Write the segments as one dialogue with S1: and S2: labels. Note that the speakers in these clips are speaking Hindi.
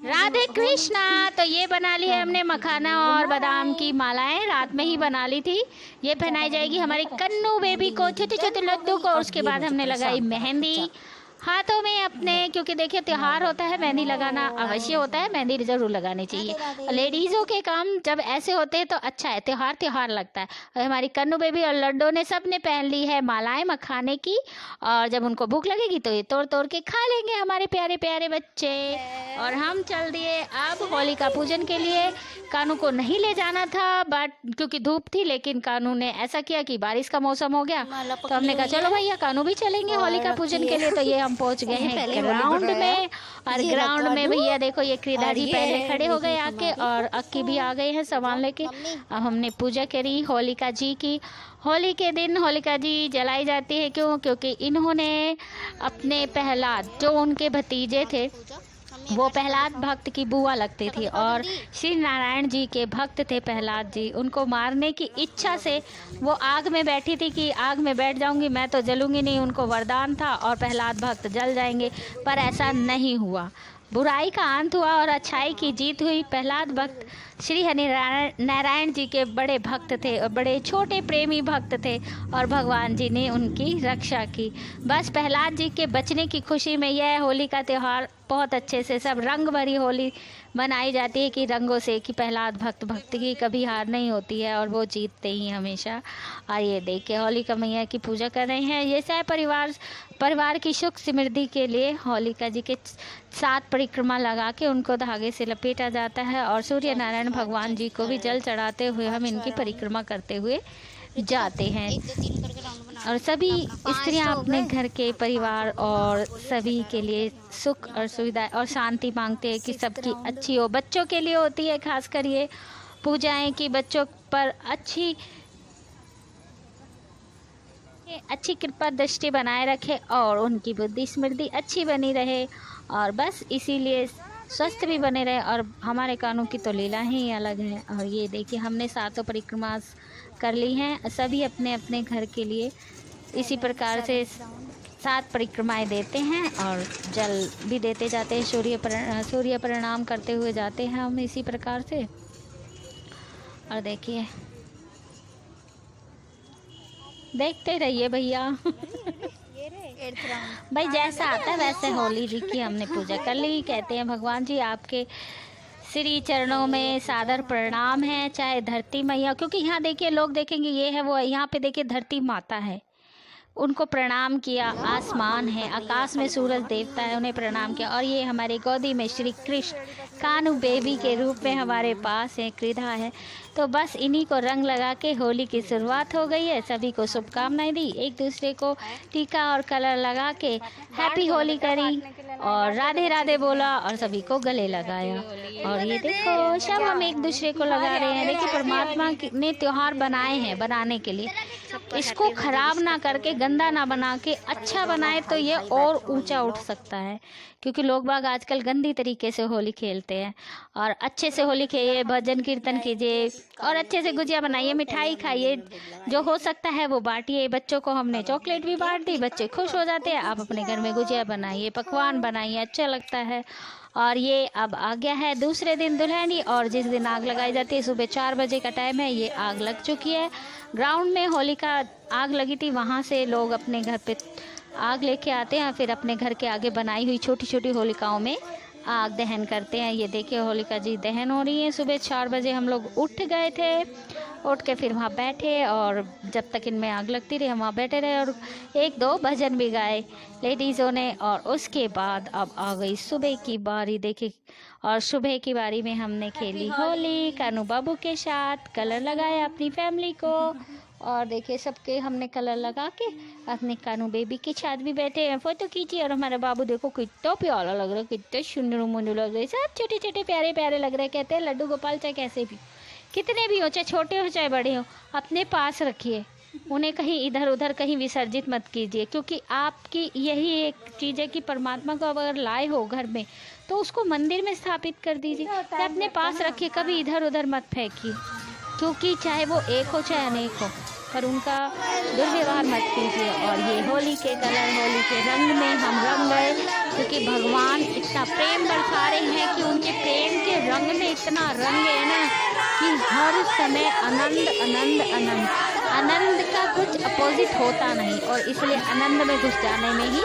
S1: राधे कृष्णा। तो ये बना ली है हमने मखाना और बादाम की मालाएं, रात में ही बना ली थी। ये पहनाई जाएगी हमारे कन्नू बेबी को, छोटे छोटे लड्डू को। और उसके बाद हमने लगाई मेहंदी हाथों में अपने, क्योंकि देखिए त्योहार होता है, मेहंदी लगाना अवश्य होता है, मेहंदी जरूर लगानी चाहिए। लेडीज़ों के काम जब ऐसे होते हैं तो अच्छा है, त्योहार त्योहार लगता है। और हमारी कन्नू बेबी और लड्डू ने सब ने पहन ली है मालाएं मखाने की, और जब उनको भूख लगेगी तो ये तोड़ तोड़ के खा लेंगे हमारे प्यारे प्यारे बच्चे। और हम चल दिए अब होलिका पूजन के लिए। कानू को नहीं ले जाना था बट क्योंकि धूप थी, लेकिन कानू ने ऐसा किया कि बारिश का मौसम हो गया तो हमने कहा चलो भैया कानू भी चलेंगे होलिका पूजन के लिए। तो ये हम पहुंच गए हैं ग्राउंड में, और ग्राउंड में भैया देखो ये क्रीदा जी पहले खड़े हो गए आके, और अक्की भी आ गए हैं सामान लेके। अब हमने पूजा करी होलिका जी की। होली के दिन होलिका जी जलाई जाती है, क्यों? क्योंकि इन्होंने अपने प्रहलाद, जो उनके भतीजे थे, वो प्रहलाद भक्त की बुआ लगती थी और श्री नारायण जी के भक्त थे प्रहलाद जी। उनको मारने की इच्छा से वो आग में बैठी थी कि आग में बैठ जाऊंगी मैं तो जलूंगी नहीं, उनको वरदान था और प्रहलाद भक्त जल जाएंगे, पर ऐसा नहीं हुआ। बुराई का अंत हुआ और अच्छाई की जीत हुई। प्रहलाद भक्त श्री हरि नारायण जी के बड़े भक्त थे और बड़े छोटे प्रेमी भक्त थे, और भगवान जी ने उनकी रक्षा की। बस प्रहलाद जी के बचने की खुशी में यह होली का त्यौहार बहुत अच्छे से सब रंग भरी होली मनाई जाती है कि रंगों से, कि प्रहलाद भक्त की कभी हार नहीं होती है और वो जीतते ही हमेशा। और ये देखिए होलिका मैया की पूजा कर रहे हैं। ये सब परिवार की सुख समृद्धि के लिए होलिका जी के 7 परिक्रमा लगा के उनको धागे से लपेटा जाता है, और सूर्य नारायण भगवान जी को भी जल चढ़ाते हुए हम इनकी परिक्रमा करते हुए जाते हैं। और सभी स्त्रियां अपने घर के परिवार और सभी के लिए सुख और सुविधा और शांति मांगते हैं कि सबकी अच्छी हो। बच्चों के लिए होती है खासकर ये पूजाएं कि बच्चों पर अच्छी कृपा दृष्टि बनाए रखे और उनकी बुद्धि स्मृति अच्छी बनी रहे, और बस इसीलिए स्वस्थ भी बने रहे। और हमारे कानों की तो लीला ही अलग है। और ये देखिए हमने 7 परिक्रमा कर ली हैं, सभी अपने अपने घर के लिए इसी प्रकार से 7 परिक्रमाएं देते हैं और जल भी देते जाते हैं। सूर्य प्रणाम करते हुए जाते हैं हम इसी प्रकार से। और देखिए देखते रहिए भैया भाई, जैसा आता है वैसे होली जी की हमने पूजा कर ली। कहते हैं भगवान जी आपके श्री चरणों में सादर प्रणाम है, चाहे धरती मैया, क्योंकि यहाँ देखिए लोग देखेंगे ये है वो है, यहाँ पे देखिए धरती माता है, उनको प्रणाम किया। आसमान है, आकाश में सूरज देवता है, उन्हें प्रणाम किया। और ये हमारे गोदी में श्री कृष्ण कानू बेबी के रूप में हमारे पास है, क्रीधा है। तो बस इन्हीं को रंग लगा के होली की शुरुआत हो गई है। सभी को शुभकामनाएं दी, एक दूसरे को टीका और कलर लगा के हैप्पी होली करी और राधे राधे बोला और सभी को गले लगाया। और ये देखो सब हम एक दूसरे को लगा रहे हैं। देखिए परमात्मा ने त्योहार बनाए हैं बनाने के लिए, इसको खराब ना करके गंदा ना बना के अच्छा बनाए तो ये और ऊंचा उठ सकता है। क्योंकि लोग बाग आजकल गंदी तरीके से होली खेलते हैं, और अच्छे से होली खेलिए, भजन कीर्तन कीजिए और अच्छे से गुजिया बनाइए, मिठाई खाइए, जो हो सकता है वो बांटिए। बच्चों को हमने चॉकलेट भी बांट दी, बच्चे खुश हो जाते हैं। आप अपने घर में गुजिया बनाइए, पकवान बनाइए, अच्छा लगता है। और ये अब आ गया है दूसरे दिन दुल्हनी, और जिस दिन आग लगाई जाती है सुबह 4 बजे का टाइम है। ये आग लग चुकी है, ग्राउंड में होलिका आग लगी थी, वहाँ से लोग अपने घर पे आग लेके आते हैं, फिर अपने घर के आगे बनाई हुई छोटी छोटी होलिकाओं में आग दहन करते हैं। ये देखिए होलिका जी दहन हो रही है। सुबह 4 बजे हम लोग उठ गए थे, उठ के फिर वहाँ बैठे और जब तक इनमें आग लगती रही हम वहाँ बैठे रहे और 1-2 भजन भी गाए लेडीज़ों ने। और उसके बाद अब आ गई सुबह की बारी। देखिए और सुबह की बारी में हमने खेली होली कानू बाबू के साथ, कलर लगाया अपनी फैमिली को। और देखिए सबके हमने कलर लगा के अपने कानू बेबी के साथ भी बैठे हैं, फोटो खींची। और हमारे बाबू देखो कितना प्यारा लग रहा है, कितने सुंदर मुंडू लग रहे, सब छोटे छोटे प्यारे प्यारे लग रहे हैं। कहते हैं लड्डू गोपाल चाहे कैसे भी, कितने भी हो, चाहे छोटे हो चाहे बड़े हो, अपने पास रखिए, उन्हें कहीं इधर उधर कहीं विसर्जित मत कीजिए। क्योंकि आपकी यही एक चीज़ है कि परमात्मा को अगर लाए हो घर में तो उसको मंदिर में स्थापित कर दीजिए, अपने पास रखिए, कभी इधर उधर मत फेंकिए। क्योंकि चाहे वो एक हो चाहे अनेक हो, पर उनका दुर्व्यवहार मत कीजिए। और ये होली के कलर, होली के रंग में हम रंग गए। क्योंकि भगवान इतना प्रेम बरसा रहे हैं कि उनके प्रेम के रंग में इतना रंग है ना कि हर समय आनंद आनंद आनंद। आनंद का कुछ अपोजिट होता नहीं, और इसलिए आनंद में घुस जाने में ही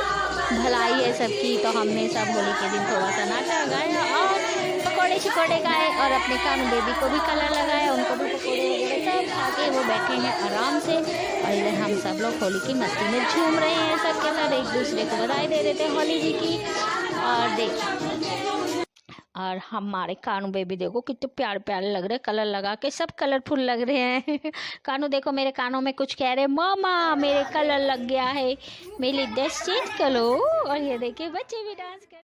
S1: भलाई है सबकी। तो हमने सब होली के दिन थोड़ा सा नाचा गाया और पकौड़े छिकौड़े खाए, और अपने कानू बेबी को भी कलर लगाया, उनको भी पकौड़े वगैरह सब खा के वो बैठे हैं आराम से। और इधर हम सब लोग होली की मस्ती में झूम रहे हैं, सबके साथ एक दूसरे को बधाई दे देते हैं होली जी की। और देखिए, और हमारे कानू बेबी देखो कितने प्यारे प्यारे लग रहे हैं, कलर लगा के सब कलरफुल लग रहे हैं। कानू देखो मेरे कानों में कुछ कह रहे, मामा मेरे कलर लग गया है, मेरी ड्रेस चेंज करो। और ये देखिए बच्चे भी डांस कर